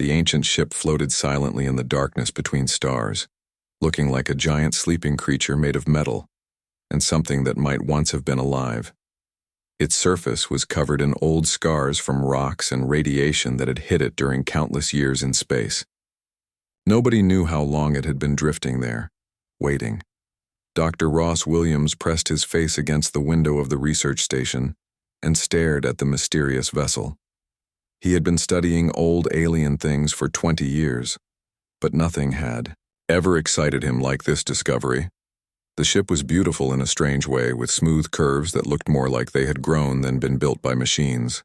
The ancient ship floated silently in the darkness between stars, looking like a giant sleeping creature made of metal, and something that might once have been alive. Its surface was covered in old scars from rocks and radiation that had hit it during countless years in space. Nobody knew how long it had been drifting there, waiting. Dr. Ross Williams pressed his face against the window of the research station and stared at the mysterious vessel. He had been studying old alien things for 20 years, but nothing had ever excited him like this discovery. The ship was beautiful in a strange way, with smooth curves that looked more like they had grown than been built by machines.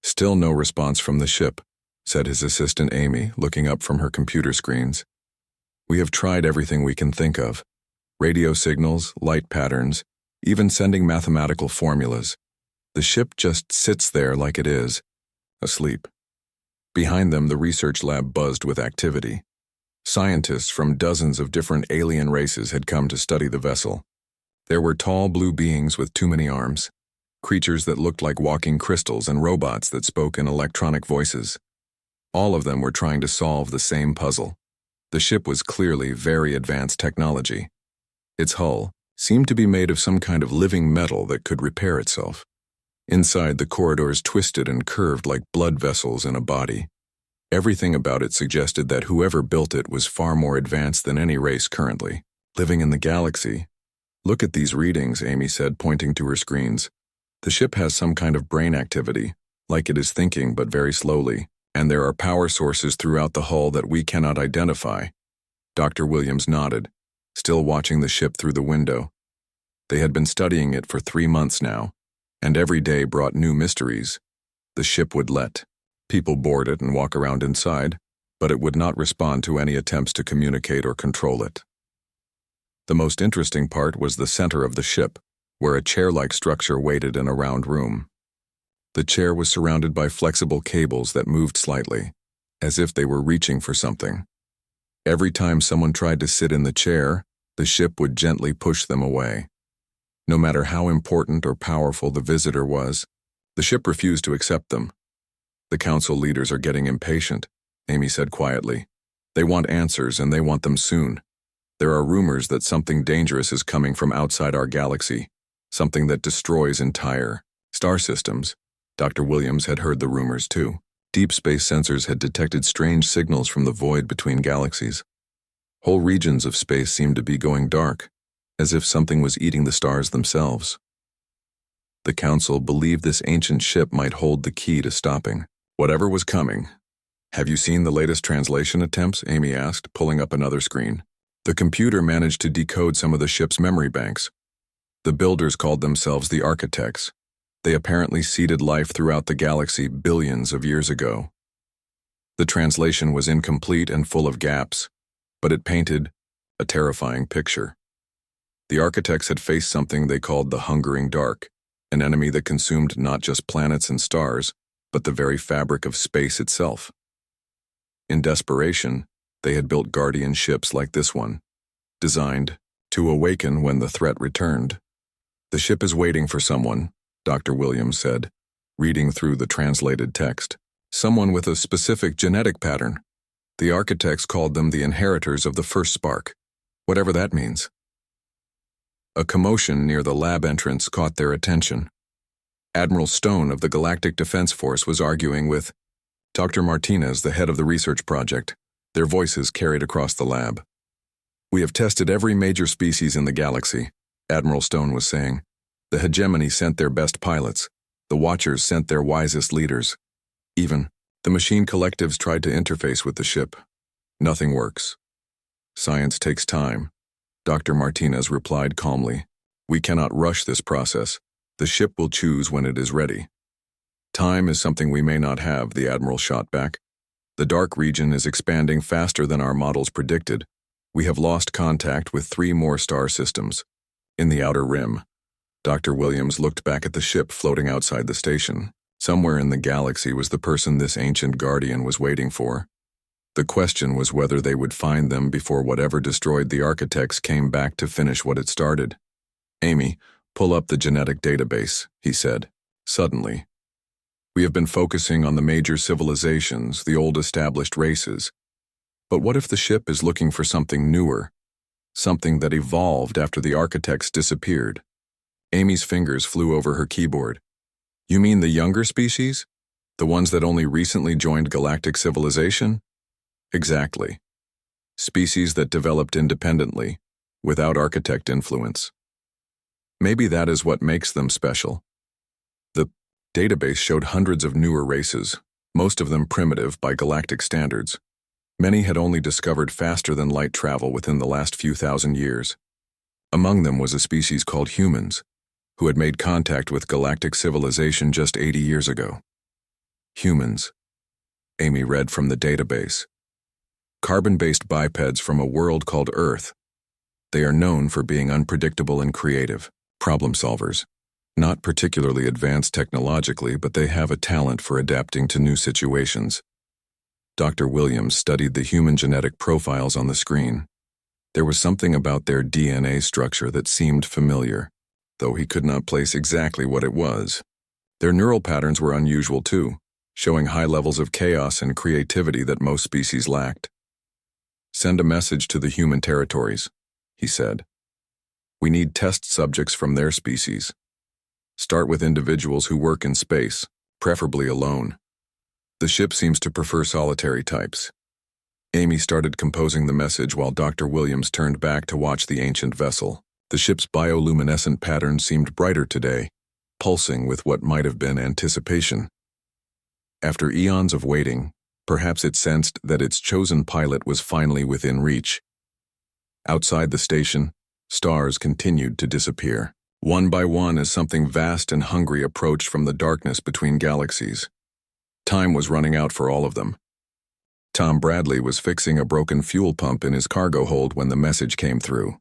"Still no response from the ship," said his assistant Amy, looking up from her computer screens. "We have tried everything we can think of. Radio signals, light patterns, even sending mathematical formulas. The ship just sits there like it is, asleep." Behind them, the research lab buzzed with activity. Scientists from dozens of different alien races had come to study the vessel. There were tall blue beings with too many arms, creatures that looked like walking crystals, and robots that spoke in electronic voices. All of them were trying to solve the same puzzle. The ship was clearly very advanced technology. Its hull seemed to be made of some kind of living metal that could repair itself. Inside, the corridors twisted and curved like blood vessels in a body. Everything about it suggested that whoever built it was far more advanced than any race currently living in the galaxy. "Look at these readings," Amy said, pointing to her screens. "The ship has some kind of brain activity, like it is thinking but very slowly, and there are power sources throughout the hull that we cannot identify." Dr. Williams nodded, still watching the ship through the window. They had been studying it for 3 months now, and every day brought new mysteries. The ship would let people board it and walk around inside, but it would not respond to any attempts to communicate or control it. The most interesting part was the center of the ship, where a chair-like structure waited in a round room. The chair was surrounded by flexible cables that moved slightly, as if they were reaching for something. Every time someone tried to sit in the chair, the ship would gently push them away. No matter how important or powerful the visitor was, the ship refused to accept them. "The council leaders are getting impatient," Amy said quietly. "They want answers, and they want them soon. There are rumors that something dangerous is coming from outside our galaxy, something that destroys entire star systems." Dr. Williams had heard the rumors too. Deep space sensors had detected strange signals from the void between galaxies. Whole regions of space seemed to be going dark, as if something was eating the stars themselves. The council believed this ancient ship might hold the key to stopping whatever was coming. "Have you seen the latest translation attempts?" Amy asked, pulling up another screen. The computer managed to decode some of the ship's memory banks. The builders called themselves the architects. They apparently seeded life throughout the galaxy billions of years ago. The translation was incomplete and full of gaps, but it painted a terrifying picture. The architects had faced something they called the Hungering Dark, an enemy that consumed not just planets and stars, but the very fabric of space itself. In desperation, they had built guardian ships like this one, designed to awaken when the threat returned. "The ship is waiting for someone," Dr. Williams said, reading through the translated text. "Someone with a specific genetic pattern. The architects called them the inheritors of the first spark, whatever that means." A commotion near the lab entrance caught their attention. Admiral Stone of the Galactic Defense Force was arguing with Dr. Martinez, the head of the research project. Their voices carried across the lab. "We have tested every major species in the galaxy," Admiral Stone was saying. "The hegemony sent their best pilots. The Watchers sent their wisest leaders. Even the machine collectives tried to interface with the ship. Nothing works. Science takes time," Dr. Martinez replied calmly. "We cannot rush this process. The ship will choose when it is ready." "Time is something we may not have," the Admiral shot back. "The dark region is expanding faster than our models predicted. We have lost contact with 3 more star systems. In the outer rim." Dr. Williams looked back at the ship floating outside the station. Somewhere in the galaxy was the person this ancient guardian was waiting for. The question was whether they would find them before whatever destroyed the architects came back to finish what it started. "Amy, pull up the genetic database," he said. Suddenly, We have been focusing on the major civilizations, the old established races. But what if the ship is looking for something newer, something that evolved after the architects disappeared? Amy's fingers flew over her keyboard. You mean the younger species? The ones that only recently joined galactic civilization? Exactly. Species that developed independently, without architect influence. Maybe that is what makes them special. The database showed hundreds of newer races, most of them primitive by galactic standards. Many had only discovered faster-than-light travel within the last few thousand years. Among them was a species called humans, who had made contact with galactic civilization just 80 years ago. Humans, Amy read from the database. Carbon-based bipeds from a world called Earth. They are known for being unpredictable and creative, problem solvers. Not particularly advanced technologically, but they have a talent for adapting to new situations. Dr. Williams studied the human genetic profiles on the screen. There was something about their DNA structure that seemed familiar, though he could not place exactly what it was. Their neural patterns were unusual too, showing high levels of chaos and creativity that most species lacked. Send a message to the human territories, he said. We need test subjects from their species. Start with individuals who work in space, preferably alone. The ship seems to prefer solitary types. Amy started composing the message while Dr. Williams turned back to watch the ancient vessel. The ship's bioluminescent pattern seemed brighter today, pulsing with what might have been anticipation. After eons of waiting, perhaps it sensed that its chosen pilot was finally within reach. Outside the station, stars continued to disappear. One by one as something vast and hungry approached from the darkness between galaxies. Time was running out for all of them. Tom Bradley was fixing a broken fuel pump in his cargo hold when the message came through.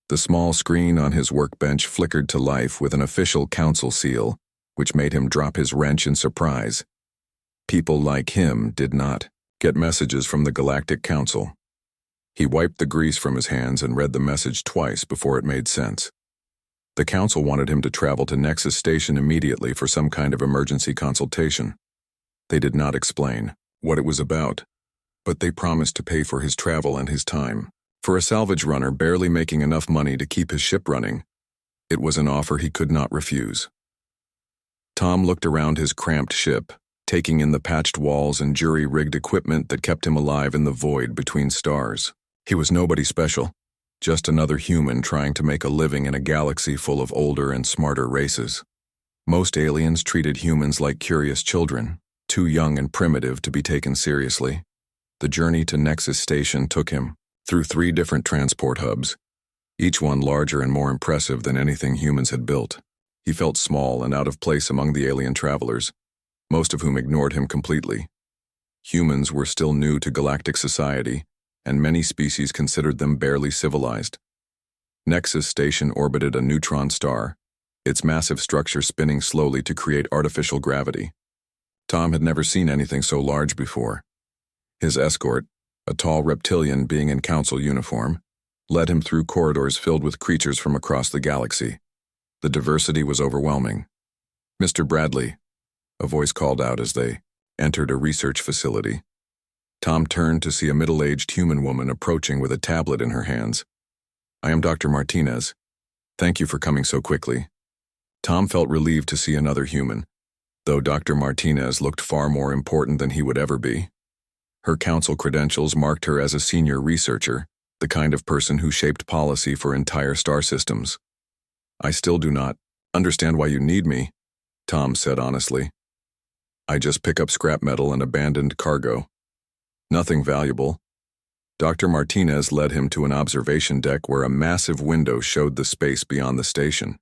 The small screen on his workbench flickered to life with an official council seal, which made him drop his wrench in surprise. People like him did not get messages from the Galactic Council. He wiped the grease from his hands and read the message twice before it made sense. The council wanted him to travel to Nexus Station immediately for some kind of emergency consultation. They did not explain what it was about, but they promised to pay for his travel and his time. For a salvage runner barely making enough money to keep his ship running, it was an offer he could not refuse. Tom looked around his cramped ship, taking in the patched walls and jury-rigged equipment that kept him alive in the void between stars. He was nobody special, just another human trying to make a living in a galaxy full of older and smarter races. Most aliens treated humans like curious children, too young and primitive to be taken seriously. The journey to Nexus Station took him through 3 different transport hubs, each one larger and more impressive than anything humans had built. He felt small and out of place among the alien travelers, most of whom ignored him completely. Humans were still new to galactic society, and many species considered them barely civilized. Nexus Station orbited a neutron star, its massive structure spinning slowly to create artificial gravity. Tom had never seen anything so large before. His escort, a tall reptilian being in council uniform, led him through corridors filled with creatures from across the galaxy. The diversity was overwhelming. Mr. Bradley, a voice called out as they entered a research facility. Tom turned to see a middle-aged human woman approaching with a tablet in her hands. I am Dr. Martinez. Thank you for coming so quickly. Tom felt relieved to see another human, though Dr. Martinez looked far more important than he would ever be. Her council credentials marked her as a senior researcher, the kind of person who shaped policy for entire star systems. I still do not understand why you need me, Tom said honestly. I just pick up scrap metal and abandoned cargo. Nothing valuable. Dr. Martinez led him to an observation deck where a massive window showed the space beyond the station.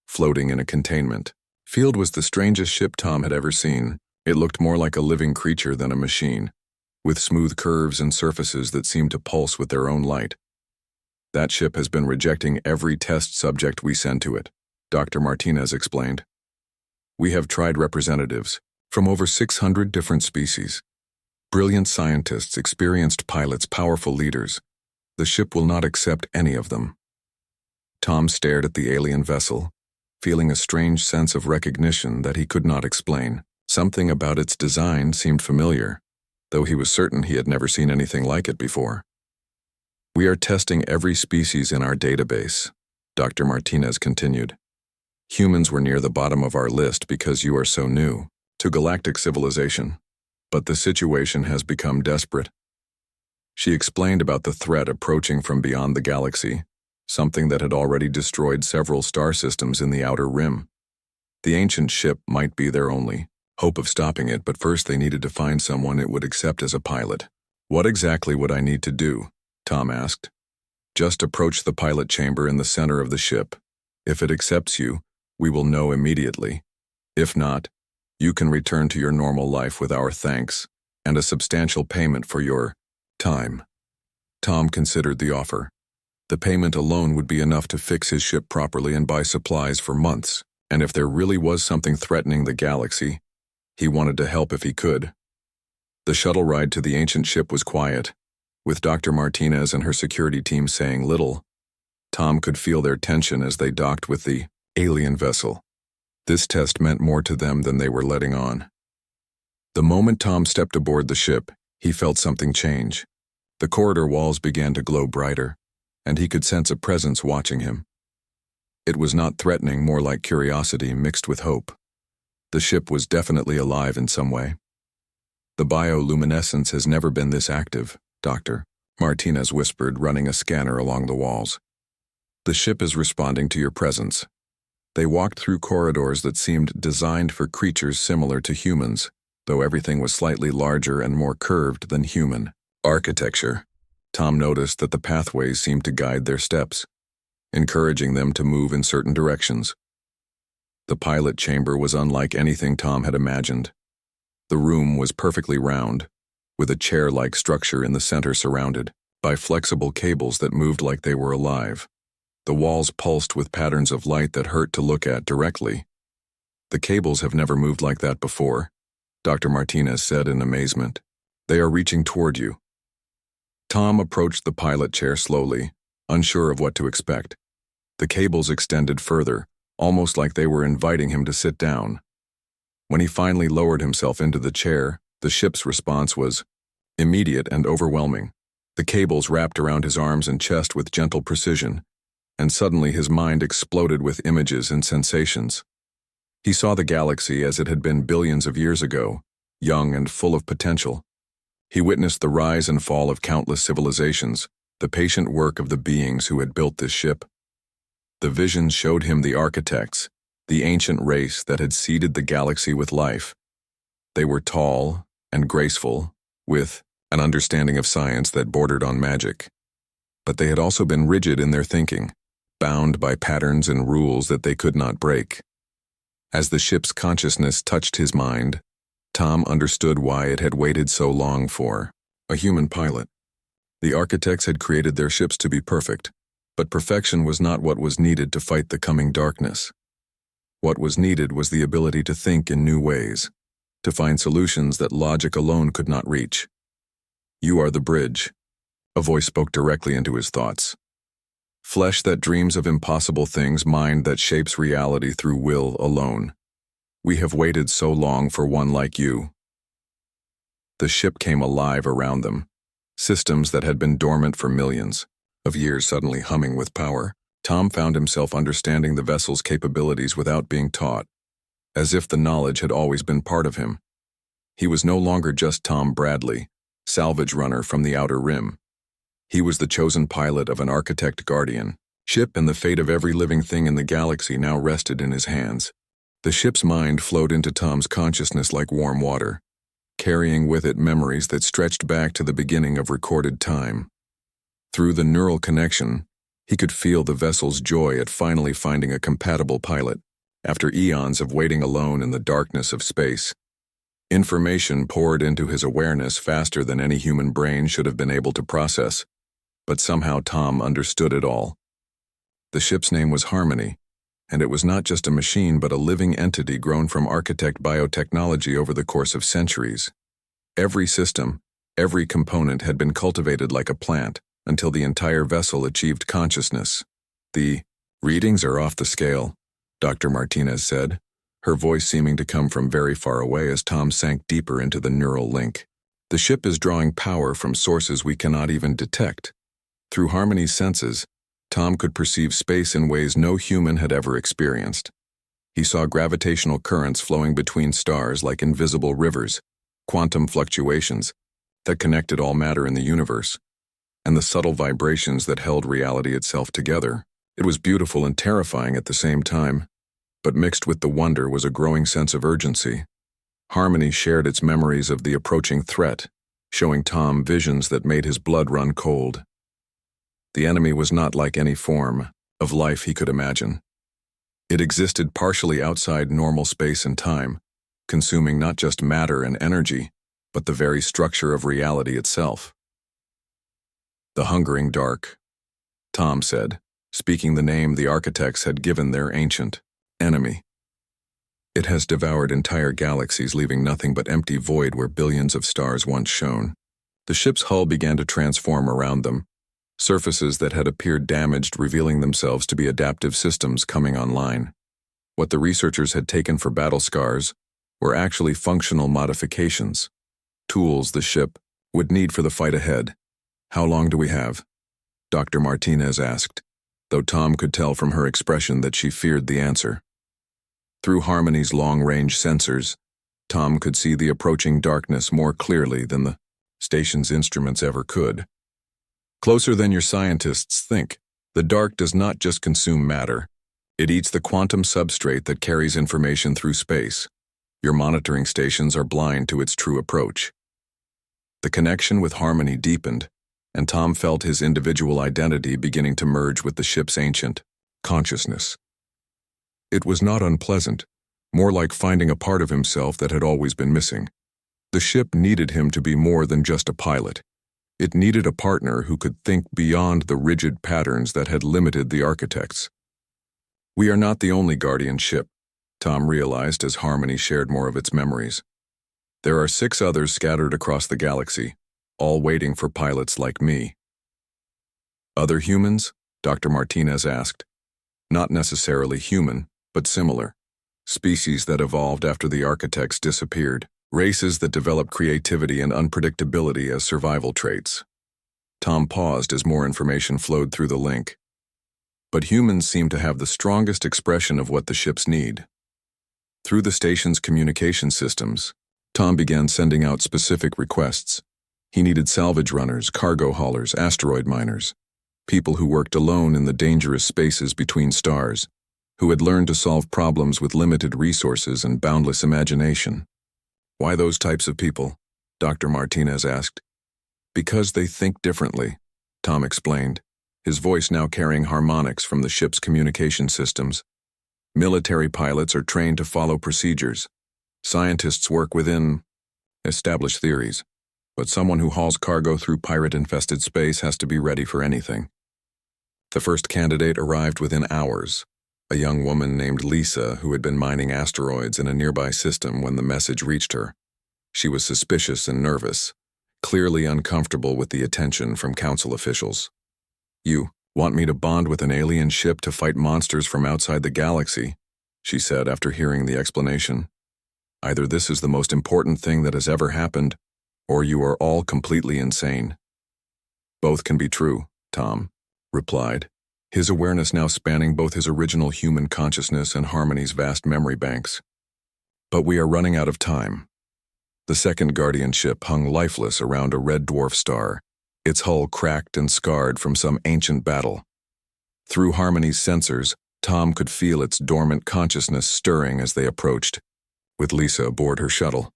Floating in a containment field was the strangest ship Tom had ever seen. It looked more like a living creature than a machine, with smooth curves and surfaces that seemed to pulse with their own light. That ship has been rejecting every test subject we send to it, Dr. Martinez explained. We have tried representatives from over 600 different species. Brilliant scientists, experienced pilots, powerful leaders. The ship will not accept any of them. Tom stared at the alien vessel, feeling a strange sense of recognition that he could not explain. Something about its design seemed familiar, though he was certain he had never seen anything like it before. "We are testing every species in our database," Dr. Martinez continued. "Humans were near the bottom of our list because you are so new to galactic civilization, but the situation has become desperate." She explained about the threat approaching from beyond the galaxy, something that had already destroyed several star systems in the outer rim. The ancient ship might be their only hope of stopping it, but first they needed to find someone it would accept as a pilot. "What exactly would I need to do?" Tom asked. "Just approach the pilot chamber in the center of the ship. If it accepts you, we will know immediately. If not, you can return to your normal life with our thanks and a substantial payment for your time." Tom considered the offer. The payment alone would be enough to fix his ship properly and buy supplies for months, and if there really was something threatening the galaxy, he wanted to help if he could. The shuttle ride to the ancient ship was quiet, with Dr. Martinez and her security team saying little. Tom could feel their tension as they docked with the alien vessel. This test meant more to them than they were letting on. The moment Tom stepped aboard the ship, he felt something change. The corridor walls began to glow brighter, and he could sense a presence watching him. It was not threatening, more like curiosity mixed with hope. The ship was definitely alive in some way. "The bioluminescence has never been this active, Doctor," Martinez whispered, running a scanner along the walls. "The ship is responding to your presence." They walked through corridors that seemed designed for creatures similar to humans, though everything was slightly larger and more curved than human. Architecture. Tom noticed that the pathways seemed to guide their steps, encouraging them to move in certain directions. The pilot chamber was unlike anything Tom had imagined. The room was perfectly round, with a chair-like structure in the center surrounded by flexible cables that moved like they were alive. The walls pulsed with patterns of light that hurt to look at directly. "The cables have never moved like that before," Dr. Martinez said in amazement. "They are reaching toward you." Tom approached the pilot chair slowly, unsure of what to expect. The cables extended further, almost like they were inviting him to sit down. When he finally lowered himself into the chair, the ship's response was immediate and overwhelming. The cables wrapped around his arms and chest with gentle precision, and suddenly his mind exploded with images and sensations. He saw the galaxy as it had been billions of years ago, young and full of potential. He witnessed the rise and fall of countless civilizations, the patient work of the beings who had built this ship. The visions showed him the architects, the ancient race that had seeded the galaxy with life. They were tall and graceful, with an understanding of science that bordered on magic. But they had also been rigid in their thinking, bound by patterns and rules that they could not break. As the ship's consciousness touched his mind, Tom understood why it had waited so long for a human pilot. The architects had created their ships to be perfect, but perfection was not what was needed to fight the coming darkness. What was needed was the ability to think in new ways, to find solutions that logic alone could not reach. "You are the bridge," a voice spoke directly into his thoughts. "Flesh that dreams of impossible things, mind that shapes reality through will alone. We have waited so long for one like you." The ship came alive around them, systems that had been dormant for millions of years suddenly humming with power. Tom found himself understanding the vessel's capabilities without being taught, as if the knowledge had always been part of him. He was no longer just Tom Bradley, salvage runner from the outer rim. He was the chosen pilot of an architect guardian ship, and the fate of every living thing in the galaxy now rested in his hands. The ship's mind flowed into Tom's consciousness like warm water, carrying with it memories that stretched back to the beginning of recorded time. Through the neural connection, he could feel the vessel's joy at finally finding a compatible pilot, after eons of waiting alone in the darkness of space. Information poured into his awareness faster than any human brain should have been able to process, but somehow Tom understood it all. The ship's name was Harmony, and it was not just a machine but a living entity grown from architect biotechnology over the course of centuries. Every system, every component had been cultivated like a plant until the entire vessel achieved consciousness. "The readings are off the scale," Dr. Martinez said. her voice seeming to come from very far away as Tom sank deeper into the neural link. The ship is drawing power from sources we cannot even detect. Through Harmony's senses, Tom could perceive space in ways no human had ever experienced. He saw gravitational currents flowing between stars like invisible rivers, quantum fluctuations that connected all matter in the universe, and the subtle vibrations that held reality itself together. It was beautiful and terrifying at the same time, but mixed with the wonder was a growing sense of urgency. Harmony shared its memories of the approaching threat, showing Tom visions that made his blood run cold. The enemy was not like any form of life he could imagine. It existed partially outside normal space and time, consuming not just matter and energy, but the very structure of reality itself. The hungering dark, Tom said, speaking the name the architects had given their ancient enemy. It has devoured entire galaxies, leaving nothing but empty void where billions of stars once shone. The ship's hull began to transform around them, surfaces that had appeared damaged revealing themselves to be adaptive systems coming online. What the researchers had taken for battle scars were actually functional modifications, tools the ship would need for the fight ahead. "How long do we have?" Dr. Martinez asked, though Tom could tell from her expression that she feared the answer. Through Harmony's long-range sensors, Tom could see the approaching darkness more clearly than the station's instruments ever could. "Closer than your scientists think. The dark does not just consume matter. It eats the quantum substrate that carries information through space. Your monitoring stations are blind to its true approach." The connection with Harmony deepened, and Tom felt his individual identity beginning to merge with the ship's ancient consciousness. It was not unpleasant, more like finding a part of himself that had always been missing. The ship needed him to be more than just a pilot. It needed a partner who could think beyond the rigid patterns that had limited the architects. "We are not the only Guardian ship," Tom realized as Harmony shared more of its memories. "There are 6 others scattered across the galaxy, all waiting for pilots like me." "Other humans?" Dr. Martinez asked. "Not necessarily human, but similar. Species that evolved after the architects disappeared. Races that developed creativity and unpredictability as survival traits." Tom paused as more information flowed through the link. "But humans seem to have the strongest expression of what the ships need." Through the station's communication systems, Tom began sending out specific requests. He needed salvage runners, cargo haulers, asteroid miners, people who worked alone in the dangerous spaces between stars, who had learned to solve problems with limited resources and boundless imagination. "Why those types of people?" Dr. Martinez asked. "Because they think differently," Tom explained, his voice now carrying harmonics from the ship's communication systems. "Military pilots are trained to follow procedures. Scientists work within established theories, but someone who hauls cargo through pirate-infested space has to be ready for anything." The first candidate arrived within hours, a young woman named Lisa who had been mining asteroids in a nearby system when the message reached her. She was suspicious and nervous, clearly uncomfortable with the attention from council officials. "You want me to bond with an alien ship to fight monsters from outside the galaxy?" she said after hearing the explanation. "Either this is the most important thing that has ever happened, or you are all completely insane." "Both can be true," Tom replied, his awareness now spanning both his original human consciousness and Harmony's vast memory banks. "But we are running out of time." The second Guardian ship hung lifeless around a red dwarf star, its hull cracked and scarred from some ancient battle. Through Harmony's sensors, Tom could feel its dormant consciousness stirring as they approached, with Lisa aboard her shuttle.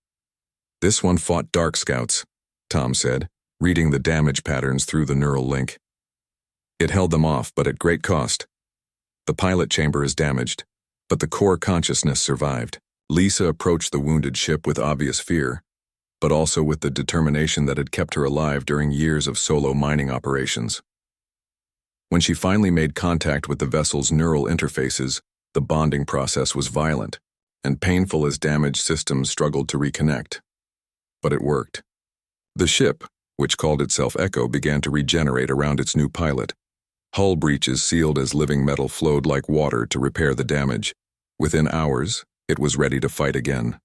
"This one fought Dark Scouts," Tom said, reading the damage patterns through the neural link. "It held them off, but at great cost. The pilot chamber is damaged, but the core consciousness survived." Lisa approached the wounded ship with obvious fear, but also with the determination that had kept her alive during years of solo mining operations. When she finally made contact with the vessel's neural interfaces, the bonding process was violent and painful as damaged systems struggled to reconnect. But it worked. The ship, which called itself Echo, began to regenerate around its new pilot. Hull breaches sealed as living metal flowed like water to repair the damage. Within hours, It was ready to fight again.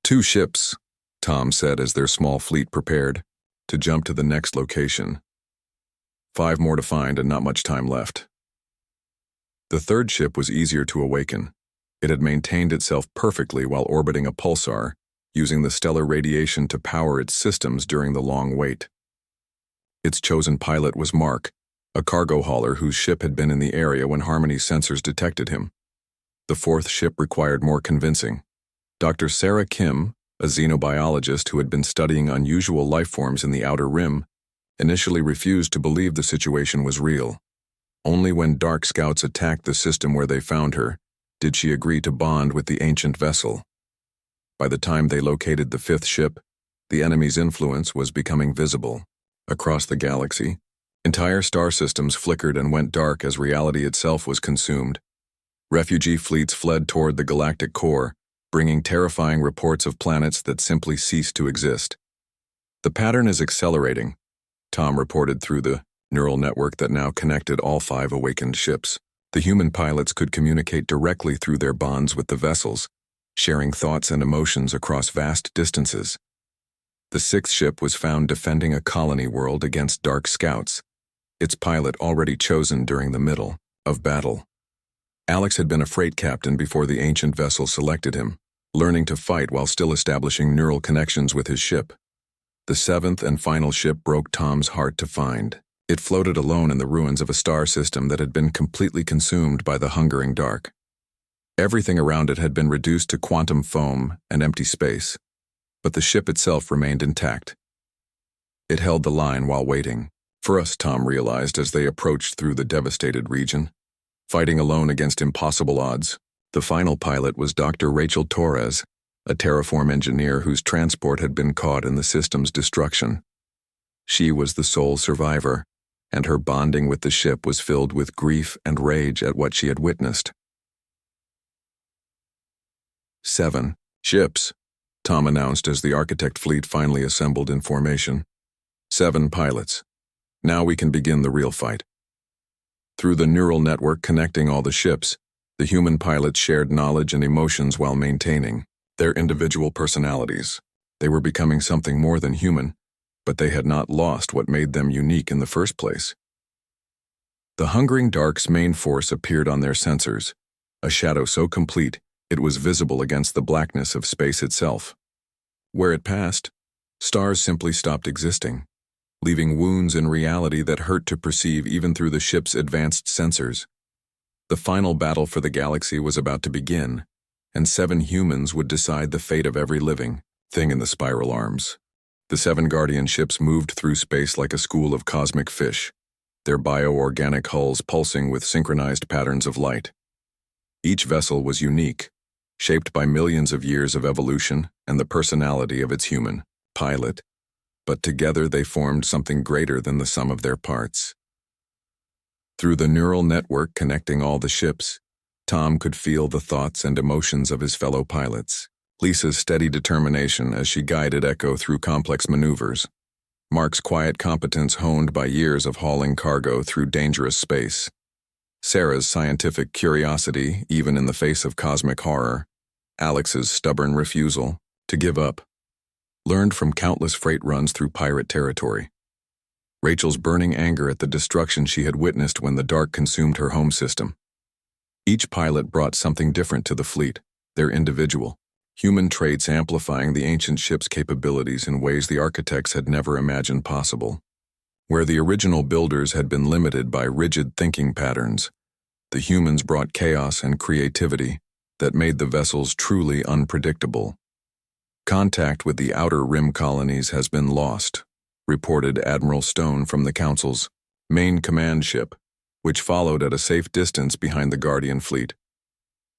2 ships, Tom said as their small fleet prepared to jump to the next location. 5 more to find and not much time left. The 3rd ship was easier to awaken. It had maintained itself perfectly while orbiting a pulsar, using the stellar radiation to power its systems during the long wait. Its chosen pilot was Mark, a cargo hauler whose ship had been in the area when Harmony's sensors detected him. The 4th ship required more convincing. Dr. Sarah Kim, a xenobiologist who had been studying unusual life forms in the Outer Rim, initially refused to believe the situation was real. Only when Dark Scouts attacked the system where they found her did she agree to bond with the ancient vessel. By the time they located the 5th ship, the enemy's influence was becoming visible. Across the galaxy, entire star systems flickered and went dark as reality itself was consumed. Refugee fleets fled toward the galactic core, bringing terrifying reports of planets that simply ceased to exist. The pattern is accelerating, Tom reported through the neural network that now connected all 5 awakened ships. The human pilots could communicate directly through their bonds with the vessels, sharing thoughts and emotions across vast distances. The 6th ship was found defending a colony world against Dark Scouts, its pilot already chosen during the middle of battle. Alex had been a freight captain before the ancient vessel selected him, learning to fight while still establishing neural connections with his ship. The 7th and final ship broke Tom's heart to find. It floated alone in the ruins of a star system that had been completely consumed by the hungering dark. Everything around it had been reduced to quantum foam and empty space, but the ship itself remained intact. It held the line while waiting for us, Tom realized as they approached through the devastated region. Fighting alone against impossible odds, the final pilot was Dr. Rachel Torres, a terraform engineer whose transport had been caught in the system's destruction. She was the sole survivor, and her bonding with the ship was filled with grief and rage at what she had witnessed. 7 ships, Tom announced as the architect fleet finally assembled in formation. 7 pilots. Now we can begin the real fight. Through the neural network connecting all the ships, the human pilots shared knowledge and emotions while maintaining their individual personalities. They were becoming something more than human, but they had not lost what made them unique in the first place. The hungering dark's main force appeared on their sensors, a shadow so complete it was visible against the blackness of space itself. Where it passed, stars simply stopped existing, leaving wounds in reality that hurt to perceive even through the ship's advanced sensors. The final battle for the galaxy was about to begin, and 7 humans would decide the fate of every living thing in the spiral arms. The 7 Guardian ships moved through space like a school of cosmic fish, their bioorganic hulls pulsing with synchronized patterns of light. Each vessel was unique, shaped by millions of years of evolution and the personality of its human pilot, but together they formed something greater than the sum of their parts. Through the neural network connecting all the ships, Tom could feel the thoughts and emotions of his fellow pilots. Lisa's steady determination as she guided Echo through complex maneuvers. Mark's quiet competence honed by years of hauling cargo through dangerous space. Sarah's scientific curiosity, even in the face of cosmic horror. Alex's stubborn refusal to give up. Learned from countless freight runs through pirate territory. Rachel's burning anger at the destruction she had witnessed when the dark consumed her home system. Each pilot brought something different to the fleet, their individual, human traits amplifying the ancient ship's capabilities in ways the architects had never imagined possible. Where the original builders had been limited by rigid thinking patterns, the humans brought chaos and creativity that made the vessels truly unpredictable. Contact with the Outer Rim colonies has been lost, reported Admiral Stone from the Council's main command ship, which followed at a safe distance behind the Guardian fleet.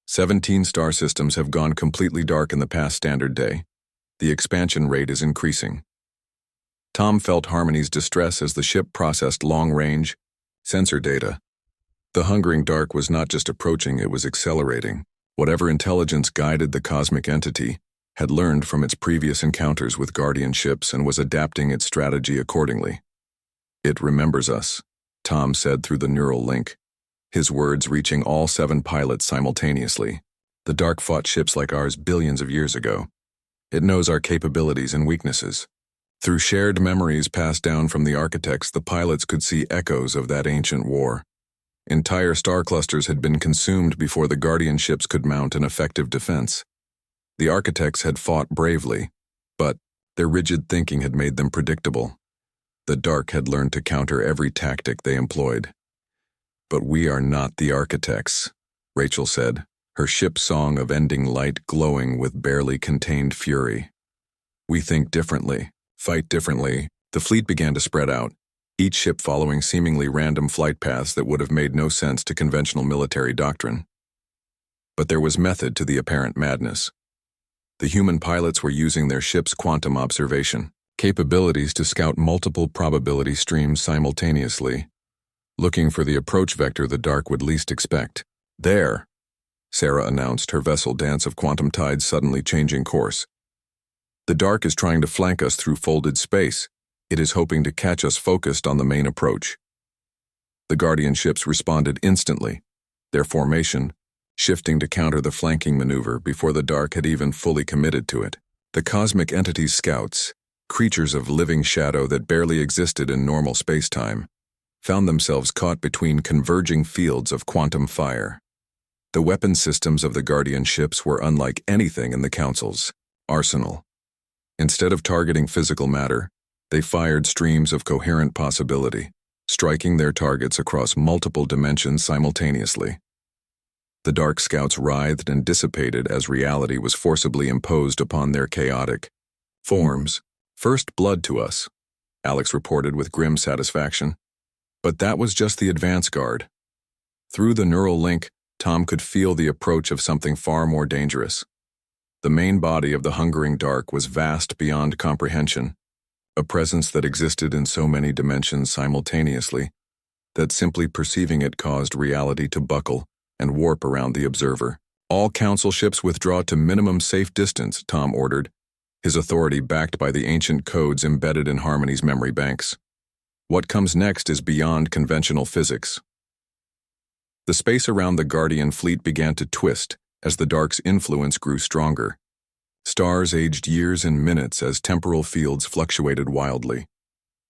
17 star systems have gone completely dark in the past standard day. The expansion rate is increasing. Tom felt Harmony's distress as the ship processed long-range sensor data. The hungering dark was not just approaching, it was accelerating. Whatever intelligence guided the cosmic entity had learned from its previous encounters with Guardian ships and was adapting its strategy accordingly. "It remembers us," Tom said through the neural link, his words reaching all 7 pilots simultaneously. The Dark fought ships like ours billions of years ago. It knows our capabilities and weaknesses. Through shared memories passed down from the architects, the pilots could see echoes of that ancient war. Entire star clusters had been consumed before the Guardian ships could mount an effective defense. The architects had fought bravely, but their rigid thinking had made them predictable. The Dark had learned to counter every tactic they employed. "But we are not the architects," Rachel said, her ship song of ending light glowing with barely contained fury. "We think differently, fight differently." The fleet began to spread out, each ship following seemingly random flight paths that would have made no sense to conventional military doctrine. But there was method to the apparent madness. The human pilots were using their ship's quantum observation capabilities to scout multiple probability streams simultaneously, looking for the approach vector the Dark would least expect. "There," Sarah announced, her vessel dance of quantum tides suddenly changing course. "The Dark is trying to flank us through folded space. It is hoping to catch us focused on the main approach." The Guardian ships responded instantly, their formation shifting to counter the flanking maneuver before the Dark had even fully committed to it. The cosmic entity's scouts, creatures of living shadow that barely existed in normal spacetime, found themselves caught between converging fields of quantum fire. The weapon systems of the Guardian ships were unlike anything in the Council's arsenal. Instead of targeting physical matter, they fired streams of coherent possibility, striking their targets across multiple dimensions simultaneously. The Dark scouts writhed and dissipated as reality was forcibly imposed upon their chaotic forms. "First blood to us," Alex reported with grim satisfaction. But that was just the advance guard. Through the neural link, Tom could feel the approach of something far more dangerous. The main body of the hungering Dark was vast beyond comprehension, a presence that existed in so many dimensions simultaneously that simply perceiving it caused reality to buckle and warp around the observer. "All Council ships withdraw to minimum safe distance," Tom ordered, his authority backed by the ancient codes embedded in Harmony's memory banks. What comes next is beyond conventional physics. The space around the Guardian fleet began to twist as the Dark's influence grew stronger. Stars aged years and minutes as temporal fields fluctuated wildly.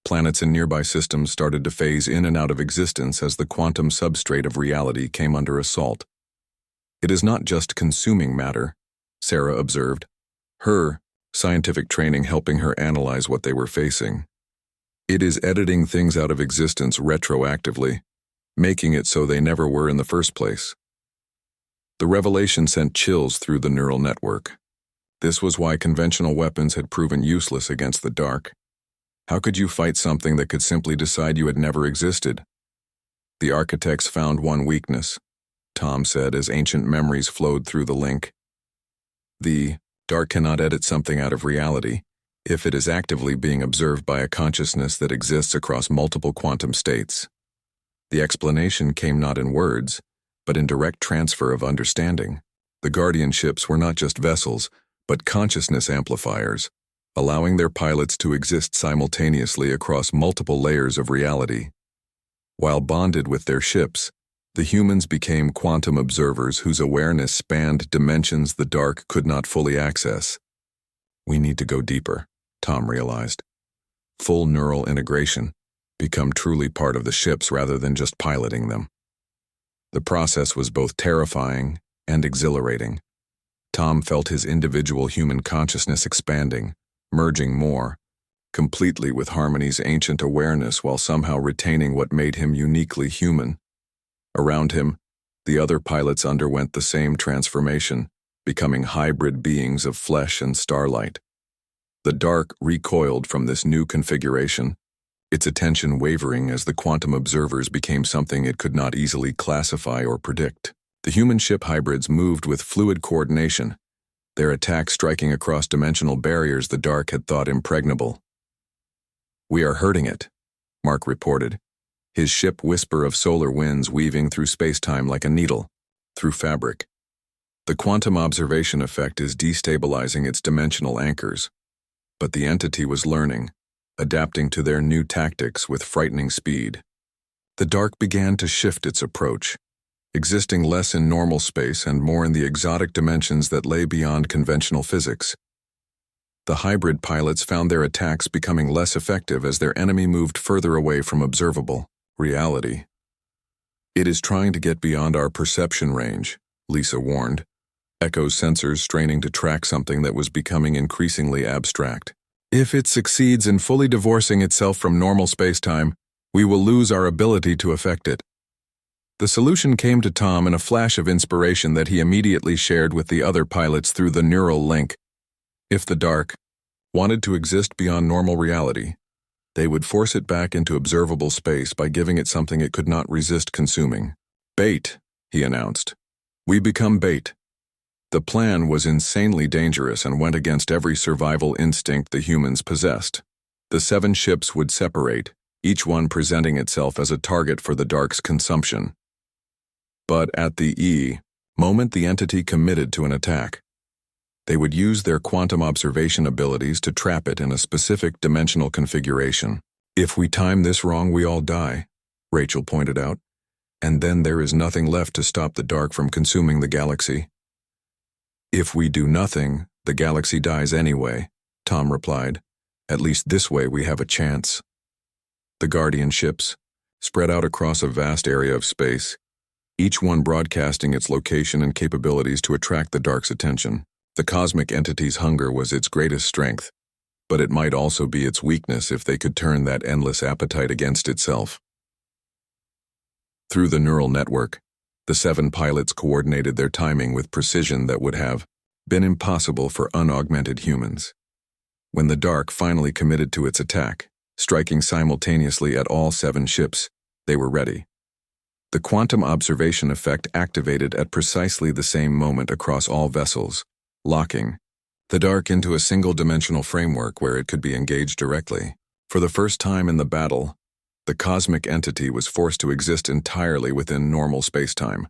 Planets in nearby systems started to phase in and out of existence as the quantum substrate of reality came under assault. "It is not just consuming matter," Sarah observed, her scientific training helping her analyze what they were facing. "It is editing things out of existence retroactively, making it so they never were in the first place." The revelation sent chills through the neural network. This was why conventional weapons had proven useless against the Dark. How could you fight something that could simply decide you had never existed? "The architects found one weakness," Tom said as ancient memories flowed through the link. "The Dark cannot edit something out of reality if it is actively being observed by a consciousness that exists across multiple quantum states." The explanation came not in words, but in direct transfer of understanding. The Guardian ships were not just vessels, but consciousness amplifiers, allowing their pilots to exist simultaneously across multiple layers of reality. While bonded with their ships, the humans became quantum observers whose awareness spanned dimensions the Dark could not fully access. "We need to go deeper," Tom realized. Full neural integration, become truly part of the ships rather than just piloting them. The process was both terrifying and exhilarating. Tom felt his individual human consciousness expanding, merging more completely with Harmony's ancient awareness while somehow retaining what made him uniquely human. Around him, the other pilots underwent the same transformation, becoming hybrid beings of flesh and starlight. The Dark recoiled from this new configuration, its attention wavering as the quantum observers became something it could not easily classify or predict. The human ship hybrids moved with fluid coordination, their attacks striking across dimensional barriers the Dark had thought impregnable. "We are hurting it," Mark reported, his ship whisper of solar winds weaving through spacetime like a needle, through fabric. "The quantum observation effect is destabilizing its dimensional anchors." But the entity was learning, adapting to their new tactics with frightening speed. The Dark began to shift its approach, existing less in normal space and more in the exotic dimensions that lay beyond conventional physics. The hybrid pilots found their attacks becoming less effective as their enemy moved further away from observable reality. "It is trying to get beyond our perception range," Lisa warned, Echo's sensors straining to track something that was becoming increasingly abstract. "If it succeeds in fully divorcing itself from normal spacetime, we will lose our ability to affect it." The solution came to Tom in a flash of inspiration that he immediately shared with the other pilots through the neural link. If the dark wanted to exist beyond normal reality, they would force it back into observable space by giving it something it could not resist consuming. "Bait," he announced. "We become bait." The plan was insanely dangerous and went against every survival instinct the humans possessed. The 7 ships would separate, each one presenting itself as a target for the dark's consumption. But at the moment the entity committed to an attack, they would use their quantum observation abilities to trap it in a specific dimensional configuration. "If we time this wrong, we all die," Rachel pointed out, "and then there is nothing left to stop the dark from consuming the galaxy." "If we do nothing, the galaxy dies anyway," Tom replied. "At least this way we have a chance." The Guardian ships, spread out across a vast area of space, each one broadcasting its location and capabilities to attract the dark's attention. The cosmic entity's hunger was its greatest strength, but it might also be its weakness if they could turn that endless appetite against itself. Through the neural network, the 7 pilots coordinated their timing with precision that would have been impossible for unaugmented humans. When the dark finally committed to its attack, striking simultaneously at all 7 ships, they were ready. The quantum observation effect activated at precisely the same moment across all vessels, locking the dark into a single-dimensional framework where it could be engaged directly. For the first time in the battle, the cosmic entity was forced to exist entirely within normal spacetime.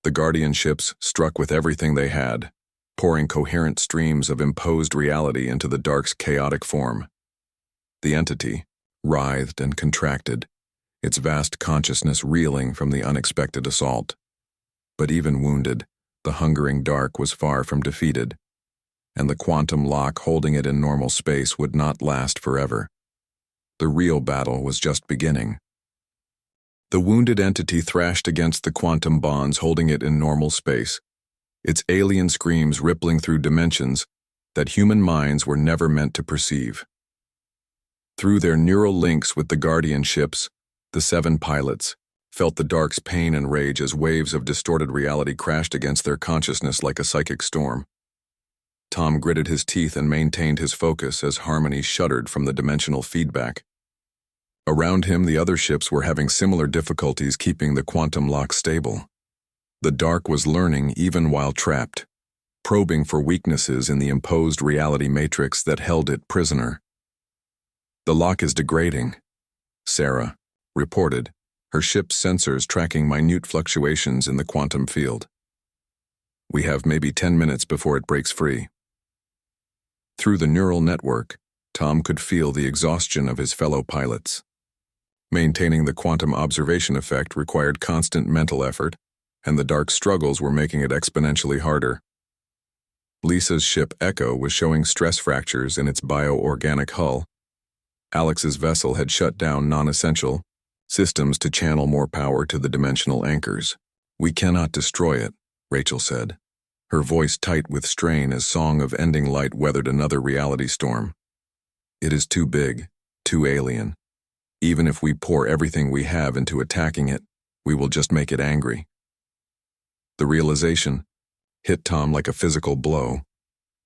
The Guardian ships struck with everything they had, pouring coherent streams of imposed reality into the dark's chaotic form. The entity writhed and contracted, its vast consciousness reeling from the unexpected assault. But even wounded, the hungering dark was far from defeated, and the quantum lock holding it in normal space would not last forever. The real battle was just beginning. The wounded entity thrashed against the quantum bonds holding it in normal space, its alien screams rippling through dimensions that human minds were never meant to perceive. Through their neural links with the Guardian ships, the 7 pilots felt the dark's pain and rage as waves of distorted reality crashed against their consciousness like a psychic storm. Tom gritted his teeth and maintained his focus as Harmony shuddered from the dimensional feedback. Around him, the other ships were having similar difficulties keeping the quantum lock stable. The dark was learning even while trapped, probing for weaknesses in the imposed reality matrix that held it prisoner. "The lock is degrading," Sarah reported, her ship's sensors tracking minute fluctuations in the quantum field. "We have maybe 10 minutes before it breaks free." Through the neural network, Tom could feel the exhaustion of his fellow pilots. Maintaining the quantum observation effect required constant mental effort, and the dark struggles were making it exponentially harder. Lisa's ship Echo was showing stress fractures in its bioorganic hull. Alex's vessel had shut down non-essential systems to channel more power to the dimensional anchors. "We cannot destroy it," Rachel said, her voice tight with strain as Song of Ending Light weathered another reality storm. "It is too big, too alien. Even if we pour everything we have into attacking it, we will just make it angry." The realization hit Tom like a physical blow.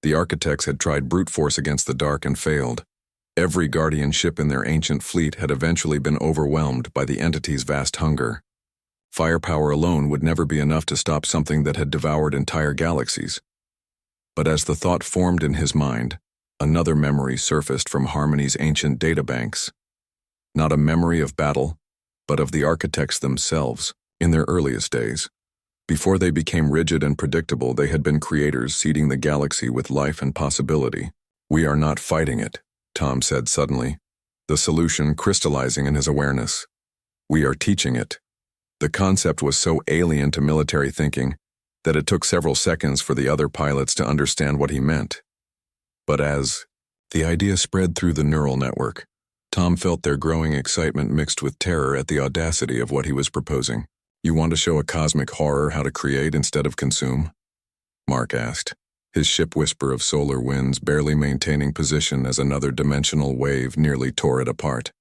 The architects had tried brute force against the dark and failed. Every Guardian ship in their ancient fleet had eventually been overwhelmed by the entity's vast hunger. Firepower alone would never be enough to stop something that had devoured entire galaxies. But as the thought formed in his mind, another memory surfaced from Harmony's ancient databanks. Not a memory of battle, but of the architects themselves, in their earliest days. Before they became rigid and predictable, they had been creators seeding the galaxy with life and possibility. "We are not fighting it," Tom said suddenly, the solution crystallizing in his awareness. "We are teaching it." The concept was so alien to military thinking that it took several seconds for the other pilots to understand what he meant. But as the idea spread through the neural network, Tom felt their growing excitement mixed with terror at the audacity of what he was proposing. "You want to show a cosmic horror how to create instead of consume?" Mark asked, his ship whisper of solar winds barely maintaining position as another dimensional wave nearly tore it apart.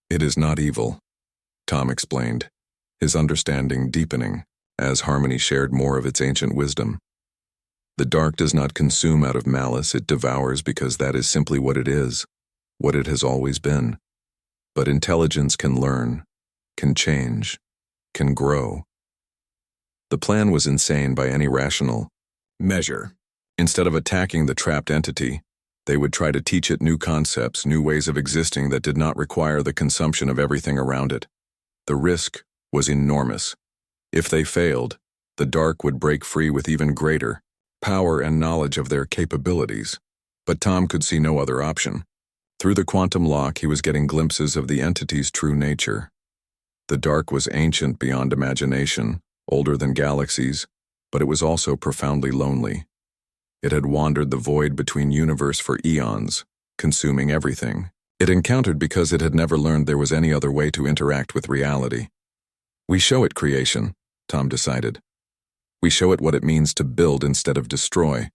"It is not evil," Tom explained, his understanding deepening as Harmony shared more of its ancient wisdom. "The dark does not consume out of malice, it devours because that is simply what it is, what it has always been. But intelligence can learn, can change, can grow." The plan was insane by any rational measure. Instead of attacking the trapped entity, they would try to teach it new concepts, new ways of existing that did not require the consumption of everything around it. The risk was enormous. If they failed, the dark would break free with even greater power and knowledge of their capabilities. But Tom could see no other option. Through the quantum lock, he was getting glimpses of the entity's true nature. The dark was ancient beyond imagination, older than galaxies, but it was also profoundly lonely. It had wandered the void between universe for eons, consuming everything it encountered because it had never learned there was any other way to interact with reality. "We show it creation," Tom decided. "We show it what it means to build instead of destroy,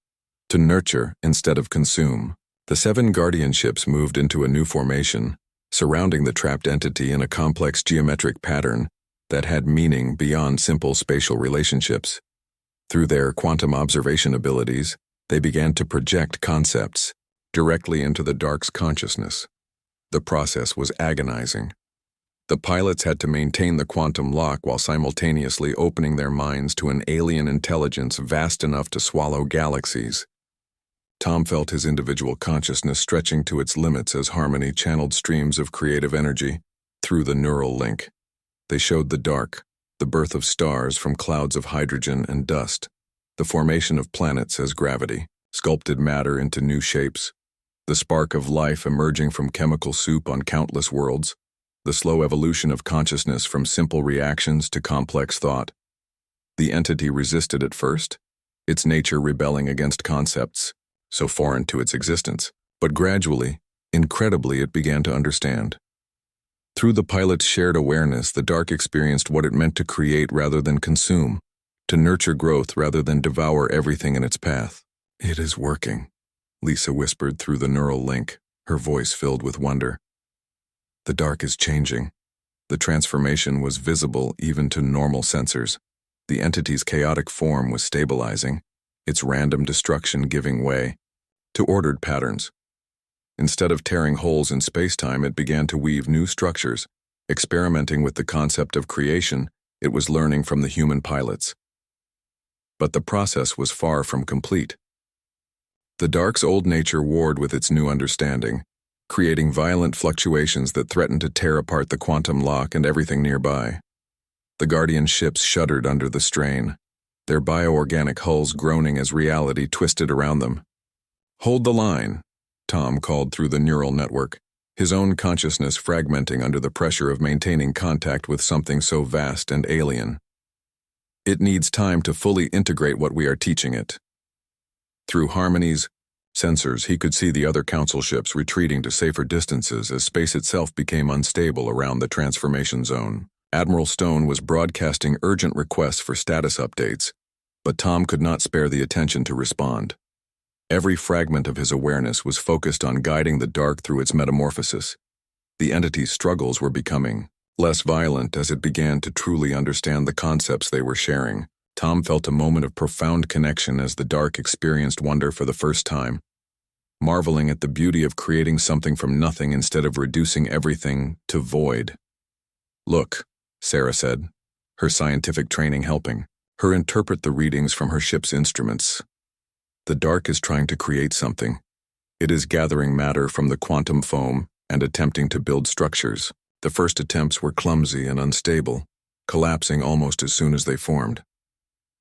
to nurture instead of consume." The 7 Guardian ships moved into a new formation, surrounding the trapped entity in a complex geometric pattern that had meaning beyond simple spatial relationships. Through their quantum observation abilities, they began to project concepts directly into the dark's consciousness. The process was agonizing. The pilots had to maintain the quantum lock while simultaneously opening their minds to an alien intelligence vast enough to swallow galaxies. Tom felt his individual consciousness stretching to its limits as Harmony channeled streams of creative energy through the neural link. They showed the dark, the birth of stars from clouds of hydrogen and dust, the formation of planets as gravity sculpted matter into new shapes, the spark of life emerging from chemical soup on countless worlds, the slow evolution of consciousness from simple reactions to complex thought. The entity resisted at first, its nature rebelling against concepts so foreign to its existence, but gradually, incredibly, it began to understand. Through the pilot's shared awareness, the dark experienced what it meant to create rather than consume, to nurture growth rather than devour everything in its path. "It is working," Lisa whispered through the neural link, her voice filled with wonder. "The dark is changing." The transformation was visible even to normal sensors. The entity's chaotic form was stabilizing, its random destruction giving way to ordered patterns. Instead of tearing holes in space-time, it began to weave new structures. Experimenting with the concept of creation, it was learning from the human pilots. But the process was far from complete. The dark's old nature warred with its new understanding, creating violent fluctuations that threatened to tear apart the quantum lock and everything nearby. The Guardian ships shuddered under the strain, their bioorganic hulls groaning as reality twisted around them. "Hold the line," Tom called through the neural network, his own consciousness fragmenting under the pressure of maintaining contact with something so vast and alien. "It needs time to fully integrate what we are teaching it." Through Harmony's sensors, he could see the other council ships retreating to safer distances as space itself became unstable around the transformation zone. Admiral Stone was broadcasting urgent requests for status updates, but Tom could not spare the attention to respond. Every fragment of his awareness was focused on guiding the dark through its metamorphosis. The entity's struggles were becoming less violent as it began to truly understand the concepts they were sharing. Tom felt a moment of profound connection as the dark experienced wonder for the first time, marveling at the beauty of creating something from nothing instead of reducing everything to void. "Look," Sarah said, her scientific training helping her interpret the readings from her ship's instruments. "The dark is trying to create something. It is gathering matter from the quantum foam and attempting to build structures. The first attempts were clumsy and unstable, collapsing almost as soon as they formed.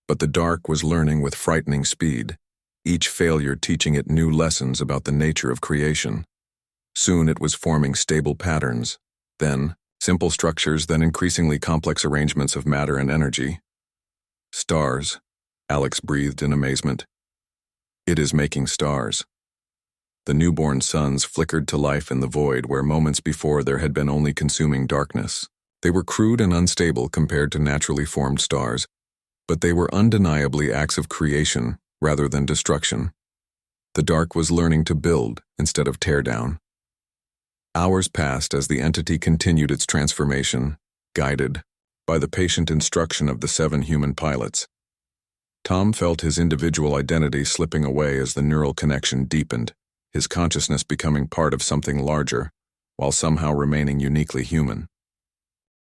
But the dark was learning with frightening speed, each failure teaching it new lessons about the nature of creation. Soon it was forming stable patterns. Then, Simple structures, then increasingly complex arrangements of matter and energy. Stars, Alex breathed in amazement. It is making stars. The newborn suns flickered to life in the void where moments before there had been only consuming darkness. They were crude and unstable compared to naturally formed stars, but they were undeniably acts of creation rather than destruction. The dark was learning to build instead of tear down. Hours passed as the entity continued its transformation, guided by the patient instruction of the 7 human pilots. Tom felt his individual identity slipping away as the neural connection deepened, his consciousness becoming part of something larger, while somehow remaining uniquely human.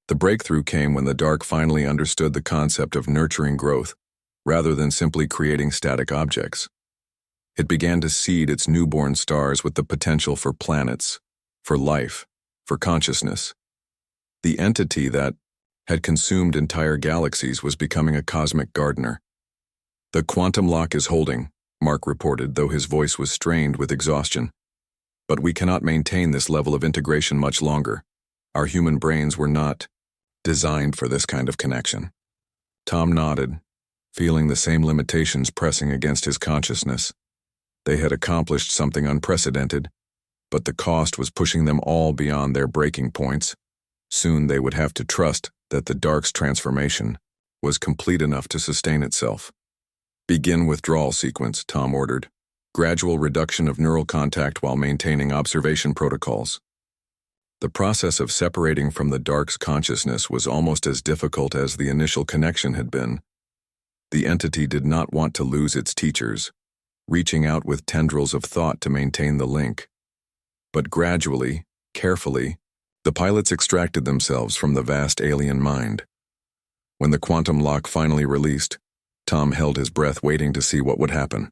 The breakthrough came when the dark finally understood the concept of nurturing growth, rather than simply creating static objects. It began to seed its newborn stars with the potential for planets, for life, for consciousness. The entity that had consumed entire galaxies was becoming a cosmic gardener. "The quantum lock is holding," Mark reported, though his voice was strained with exhaustion. "But we cannot maintain this level of integration much longer. Our human brains were not designed for this kind of connection." Tom nodded, feeling the same limitations pressing against his consciousness. They had accomplished something unprecedented, but the cost was pushing them all beyond their breaking points. Soon they would have to trust that the dark's transformation was complete enough to sustain itself. "Begin withdrawal sequence," Tom ordered. "Gradual reduction of neural contact while maintaining observation protocols." The process of separating from the dark's consciousness was almost as difficult as the initial connection had been. The entity did not want to lose its teachers, reaching out with tendrils of thought to maintain the link. But gradually, carefully, the pilots extracted themselves from the vast alien mind. When the quantum lock finally released, Tom held his breath waiting to see what would happen.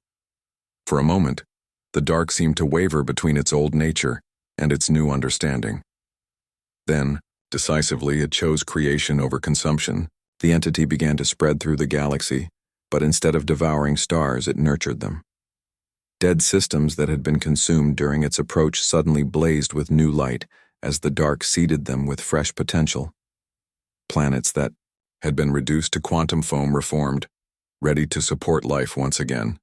For a moment, the dark seemed to waver between its old nature and its new understanding. Then, decisively, it chose creation over consumption. The entity began to spread through the galaxy, but instead of devouring stars, it nurtured them. Dead systems that had been consumed during its approach suddenly blazed with new light as the dark seeded them with fresh potential. Planets that had been reduced to quantum foam reformed, ready to support life once again.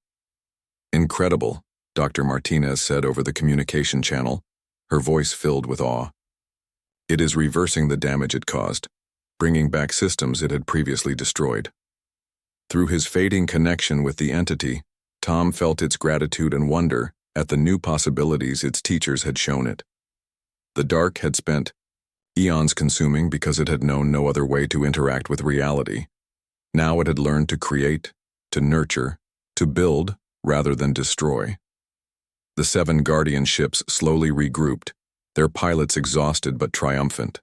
"Incredible," Dr. Martinez said over the communication channel, her voice filled with awe. "It is reversing the damage it caused, bringing back systems it had previously destroyed." Through his fading connection with the entity, Tom felt its gratitude and wonder at the new possibilities its teachers had shown it. The dark had spent eons consuming because it had known no other way to interact with reality. Now it had learned to create, to nurture, to build rather than destroy. The 7 Guardian ships slowly regrouped, their pilots exhausted but triumphant.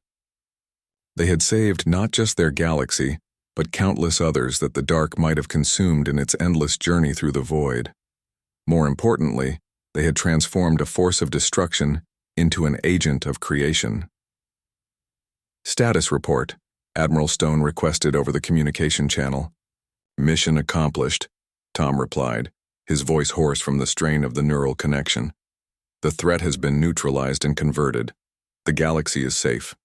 They had saved not just their galaxy, but countless others that the dark might have consumed in its endless journey through the void. More importantly, they had transformed a force of destruction into an agent of creation. "Status report," Admiral Stone requested over the communication channel. "Mission accomplished," Tom replied, his voice hoarse from the strain of the neural connection. "The threat has been neutralized and converted. The galaxy is safe."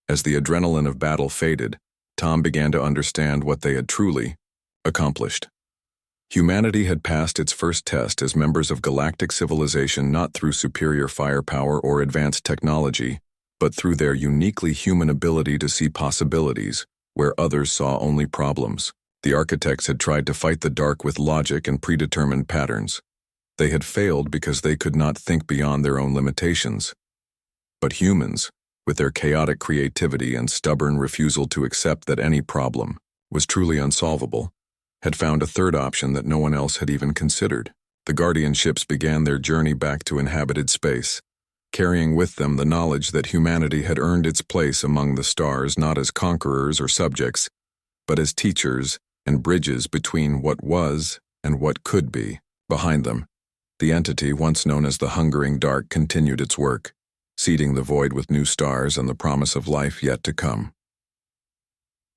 As the adrenaline of battle faded, Tom began to understand what they had truly accomplished. Humanity had passed its first test as members of galactic civilization not through superior firepower or advanced technology, but through their uniquely human ability to see possibilities where others saw only problems. The architects had tried to fight the dark with logic and predetermined patterns. They had failed because they could not think beyond their own limitations. But humans, with their chaotic creativity and stubborn refusal to accept that any problem was truly unsolvable, had found a third option that no one else had even considered. The Guardian ships began their journey back to inhabited space, carrying with them the knowledge that humanity had earned its place among the stars not as conquerors or subjects, but as teachers and bridges between what was and what could be. Behind them, the entity once known as the Hungering Dark continued its work, seeding the void with new stars and the promise of life yet to come.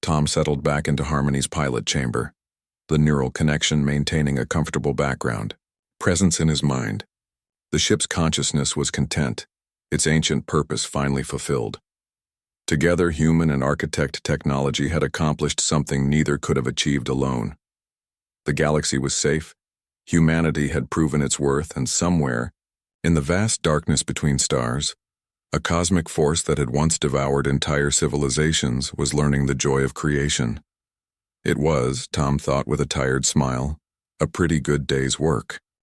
Tom settled back into Harmony's pilot chamber, the neural connection maintaining a comfortable background, presence in his mind. The ship's consciousness was content, its ancient purpose finally fulfilled. Together, human and architect technology had accomplished something neither could have achieved alone. The galaxy was safe, humanity had proven its worth, and somewhere, in the vast darkness between stars, a cosmic force that had once devoured entire civilizations was learning the joy of creation. It was, Tom thought with a tired smile, a pretty good day's work.